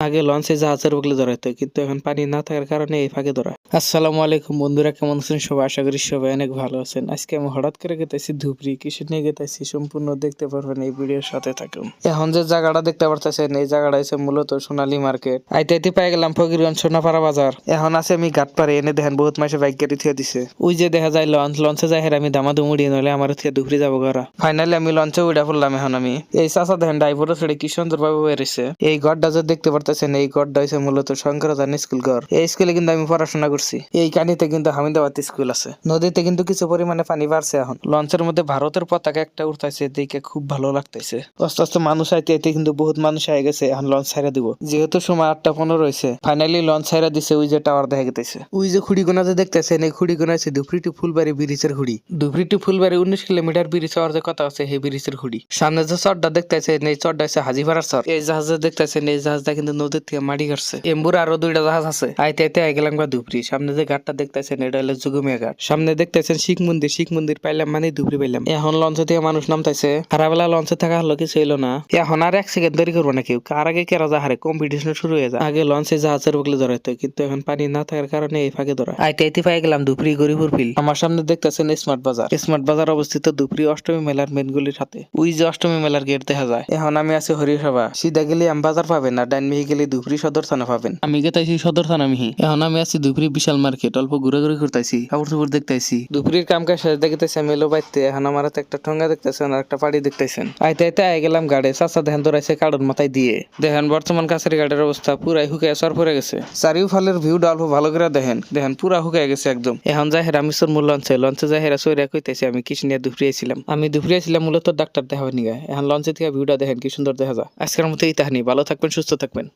আগে লঞ্চে জাহাজের বগলে ধরাইতো, কিন্তু এখন পানি না থাকার কারণে এই ফাঁকে ধরা। আসসালামু আলাইকুম বন্ধুরা, কেমন আছেন সবাই? আশা করি সবাই অনেক ভালো আছেন। আজকে আমি হঠাৎ করে গেতেছি ধুবড়ি। কিসে নিয়ে গেতেছি সম্পূর্ণ দেখতে পারবেন এই ভিডিওর সাথে থাকুন। এখন যে জায়গাটা দেখতে পারতেছেন, এই জায়গাটা হচ্ছে মূলত সোনালী মার্কেট। আইতে পাই গেলাম ফকিরগঞ্জ সোনাপাড়া বাজার। এখন আছে আমি ঘাট পারে, এনে দেখেন বহুত মাসে বাইক গাড়ি থিয়ে দিছে। ওই যে দেখা যায় লঞ্চে যাই আমি দামাদুম উড়িয়ে নইলে আমার থিয়ে ধুবড়ি যাবো ঘরা। ফাইনালি আমি লঞ্চে উড়া পড়লাম। এখন আমি এই চাচা দেখেন ড্রাইভারও ছেড়ে কি সুন্দর ভাবে বেরিয়েছে। এই ঘরটা যে দেখতে পারতেছেন, এই ঘরটা হচ্ছে মূলত শঙ্করদান স্কুল ঘর। এই স্কুলে কিন্তু আমি পড়াশোনা করছি। এই কানিতে কিন্তু হামিদাবাদ স্কুল আছে। নদীতে কিন্তু কিছু পরিমাণে পানি বাড়ছে। এখন লঞ্চের মধ্যে ভারতের পতাকা একটা উঠতেছে, দেখে খুব ভালো লাগতেছে। আস্তে আস্তে মানুষ আইতে কিন্তু বহুত মানুষ আই গেছে। এখন লঞ্চ ছাইরা দিব, যেহেতু সময় 8:15 হয়েছে। ফাইনালি লঞ্চ ছাইরা দিছে। ওই যে টাওয়ার দেখা গেছে, ওই যে খুঁড়িগোনা যে দেখতেছেন, এই খুঁড়িগোনা আছে ধুবড়ি টু ফুলবাড়ি ব্রিজের খুঁড়ি। Dhubri to Phulbari 19 kilometre bridge হওয়ার যে কথা আছে, সেই ব্রিজের খুঁড়ি। সামনে যে চরটা দেখতেছেন, এই চরটা আছে হাজিপাড়ার চর। এই জাহাজ দেখতেছেন, এই জাহাজটা কিন্তু নদীর থেকে মাটি কাটছে। এম্বুর আরো 2টা জাহাজ আছে। আইতে আই গেলাম ধুবড়ি। সামনে যে ঘাটটা দেখতেছেন, এটা হলো যুগমিয়া ঘাট। সামনে দেখতেছেন শিখ মন্দির পাইলাম মানে ধুবড়ি পাইলাম। এখন লঞ্চ থেকে মানুষ নামতেছে। খারাপবেলা লঞ্চে থাকা হলো কিছু হইলো না। এখন আর 1 সেকেন্ড দেরি করবো না কেউ। কার আগে কেরা জাহারে কম্পিটিশন শুরু হয়ে যায়। আগে লঞ্চে জাহাজের বগলে ধরাইতো, কিন্তু এখন পানি না থাকার কারণে এই ফাঁকে ধরা। আইতে পাই গেলাম ধুবড়ি গরিপুর ফিল। আমার সামনে দেখতেছেন স্মার্ট বাজার অবস্থিত ধুবড়ি অষ্টমী মেলার মেন গুলির হাতে। ওই যে অষ্টমী মেলার গেট দেখা যায়। এখন আমি আছি হরিসভা। সিধা গেলে আমবাজার পাবেন, না ডাইন মিহি গেলে ধুবড়ি সদর থানা পাবেন। আমি গেতাইছি সদর থানা মিহি। এখন আমি আছি ধুবড়ি বিশাল মার্কেট। অল্প ঘুরে ঘুরতেছি, কাপড় চোপড় দেখতেছি। ধুবড়ির কাম কাজ শেষ দেখতেছি আমি এলো বাইতে। এখন আমার হাতে একটা ঠোঙ্গা দেখতেছেন আর একটা পাড়ি দেখতেছেন। আইতে আই গেলাম গাড়ে। চাচা দেখেন ধরাইছে কার্ডন মাথায় দিয়ে। দেখেন বর্তমান কাছের গাড়ির অবস্থা পুরাই হুকায় সর পড়ে গেছে। চারিওফালের ভিউটা অল্প ভালো করে দেখেন পুরা হুকায় গেছে একদম। এখন যাই রামেশ্বর মূল লঞ্চে যাই সৈরা কইতেছি আমি কিছু নিয়ে দুপুরে ছিলাম মূলত ডাক্তার দেখাবার নিয়ে। এখন লঞ্চে থেকে ভিউটা দেখেন কি সুন্দর দেখা যায়। আজকের মতো এই তাহানি। ভালো থাকবেন, সুস্থ থাকবেন।